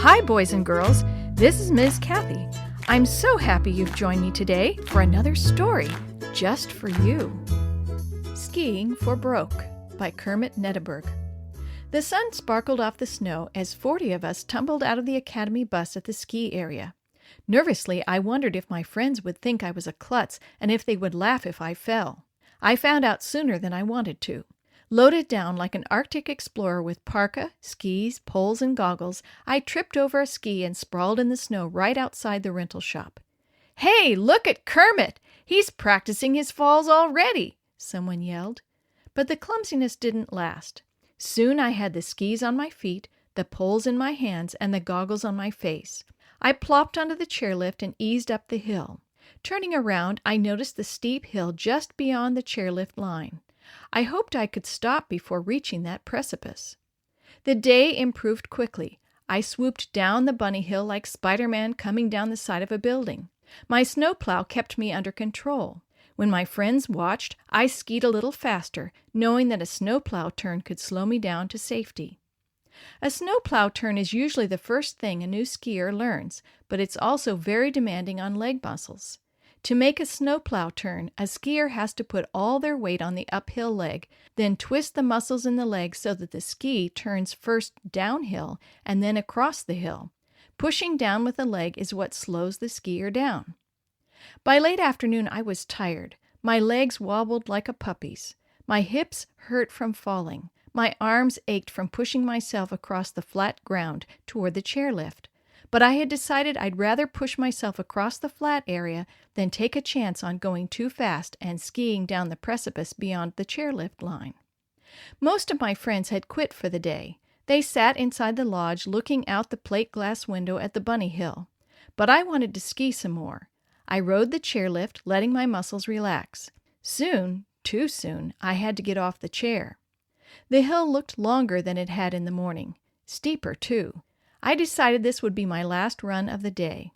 Hi, boys and girls. This is Ms. Kathy. I'm so happy you've joined me today for another story just for you. Skiing for Broke by Kermit Netteburg. The sun sparkled off the snow as 40 of us tumbled out of the academy bus at the ski area. Nervously, I wondered if my friends would think I was a klutz and if they would laugh if I fell. I found out sooner than I wanted to. Loaded down like an Arctic explorer with parka, skis, poles, and goggles, I tripped over a ski and sprawled in the snow right outside the rental shop. "Hey, look at Kermit! He's practicing his falls already!" someone yelled. But the clumsiness didn't last. Soon I had the skis on my feet, the poles in my hands, and the goggles on my face. I plopped onto the chairlift and eased up the hill. Turning around, I noticed the steep hill just beyond the chairlift line. I hoped I could stop before reaching that precipice. The day improved quickly. I swooped down the bunny hill like Spider-Man coming down the side of a building. My snowplow kept me under control. When my friends watched, I skied a little faster, knowing that a snowplow turn could slow me down to safety. A snowplow turn is usually the first thing a new skier learns, but it's also very demanding on leg muscles. To make a snowplow turn, a skier has to put all their weight on the uphill leg, then twist the muscles in the leg so that the ski turns first downhill and then across the hill. Pushing down with the leg is what slows the skier down. By late afternoon, I was tired. My legs wobbled like a puppy's. My hips hurt from falling. My arms ached from pushing myself across the flat ground toward the chairlift. But I had decided I'd rather push myself across the flat area than take a chance on going too fast and skiing down the precipice beyond the chairlift line. Most of my friends had quit for the day. They sat inside the lodge looking out the plate glass window at the bunny hill. But I wanted to ski some more. I rode the chairlift, letting my muscles relax. Soon, too soon, I had to get off the chair. The hill looked longer than it had in the morning. Steeper, too. I decided this would be my last run of the day.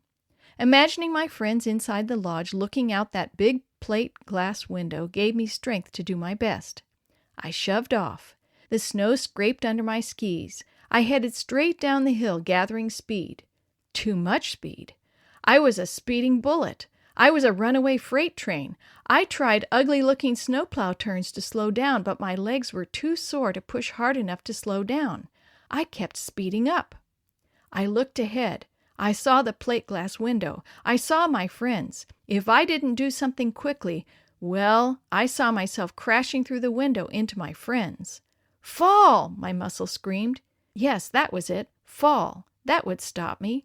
Imagining my friends inside the lodge looking out that big plate glass window gave me strength to do my best. I shoved off. The snow scraped under my skis. I headed straight down the hill, gathering speed. Too much speed. I was a speeding bullet. I was a runaway freight train. I tried ugly-looking snowplow turns to slow down, but my legs were too sore to push hard enough to slow down. I kept speeding up. I looked ahead. I saw the plate glass window. I saw my friends. If I didn't do something quickly, well, I saw myself crashing through the window into my friends. "Fall!" my muscles screamed. Yes, that was it. Fall. That would stop me.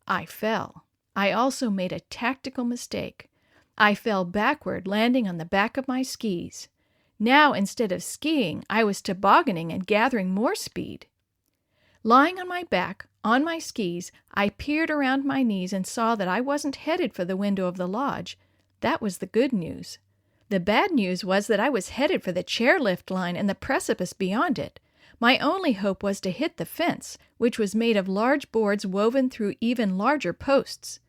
I fell. I also made a tactical mistake. I fell backward, landing on the back of my skis. Now, instead of skiing, I was tobogganing and gathering more speed. Lying on my back, on my skis, I peered around my knees and saw that I wasn't headed for the window of the lodge. That was the good news. The bad news was that I was headed for the chairlift line and the precipice beyond it. My only hope was to hit the fence, which was made of large boards woven through even larger posts.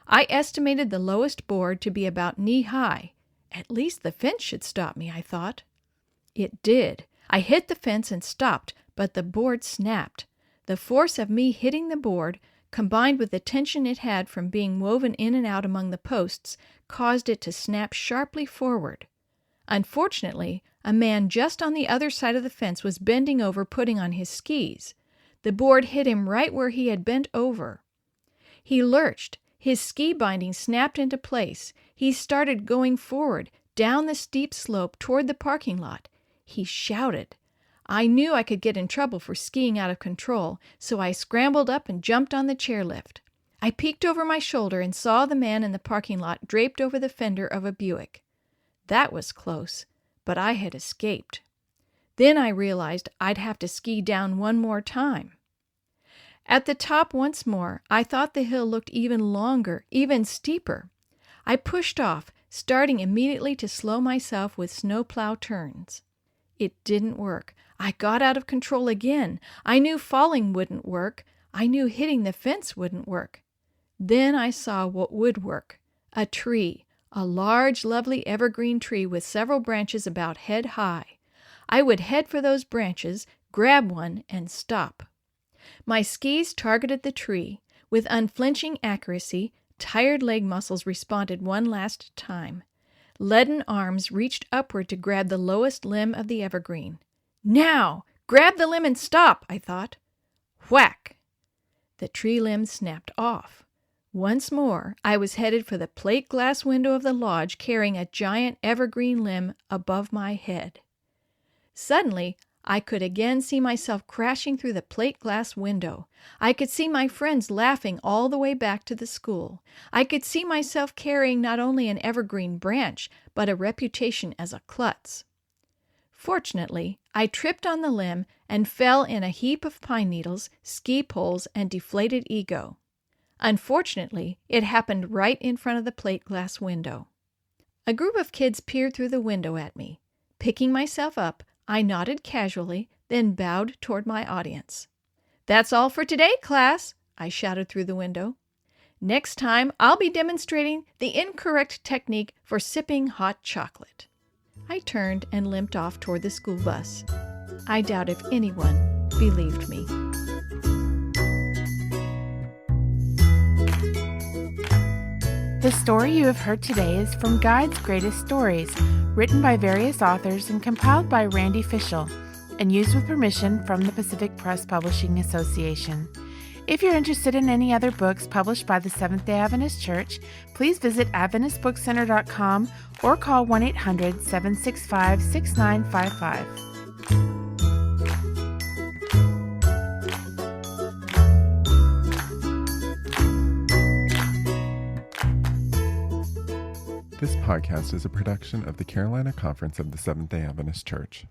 I estimated the lowest board to be about knee-high. At least the fence should stop me, I thought. It did. I hit the fence and stopped, but the board snapped. The force of me hitting the board, combined with the tension it had from being woven in and out among the posts, caused it to snap sharply forward. Unfortunately, a man just on the other side of the fence was bending over putting on his skis. The board hit him right where he had bent over. He lurched. His ski binding snapped into place. He started going forward, down the steep slope toward the parking lot. He shouted. I knew I could get in trouble for skiing out of control, so I scrambled up and jumped on the chairlift. I peeked over my shoulder and saw the man in the parking lot draped over the fender of a Buick. That was close, but I had escaped. Then I realized I'd have to ski down one more time. At the top once more, I thought the hill looked even longer, even steeper. I pushed off, starting immediately to slow myself with snowplow turns. It didn't work. I got out of control again. I knew falling wouldn't work. I knew hitting the fence wouldn't work. Then I saw what would work. A tree. A large, lovely evergreen tree with several branches about head high. I would head for those branches, grab one, and stop. My skis targeted the tree. With unflinching accuracy, tired leg muscles responded one last time. Leaden arms reached upward to grab the lowest limb of the evergreen. Now! Grab the limb and stop, I thought. Whack! The tree limb snapped off. Once more, I was headed for the plate glass window of the lodge, carrying a giant evergreen limb above my head. Suddenly, I could again see myself crashing through the plate glass window. I could see my friends laughing all the way back to the school. I could see myself carrying not only an evergreen branch, but a reputation as a klutz. Fortunately, I tripped on the limb and fell in a heap of pine needles, ski poles, and deflated ego. Unfortunately, it happened right in front of the plate glass window. A group of kids peered through the window at me. Picking myself up, I nodded casually, then bowed toward my audience. "That's all for today, class," I shouted through the window. "Next time, I'll be demonstrating the incorrect technique for sipping hot chocolate." I turned and limped off toward the school bus. I doubt if anyone believed me. The story you have heard today is from Guide's Greatest Stories, written by various authors and compiled by Randy Fischel, and used with permission from the Pacific Press Publishing Association. If you're interested in any other books published by the Seventh-day Adventist Church, please visit AdventistBookCenter.com or call 1-800-765-6955. This podcast is a production of the Carolina Conference of the Seventh-day Adventist Church.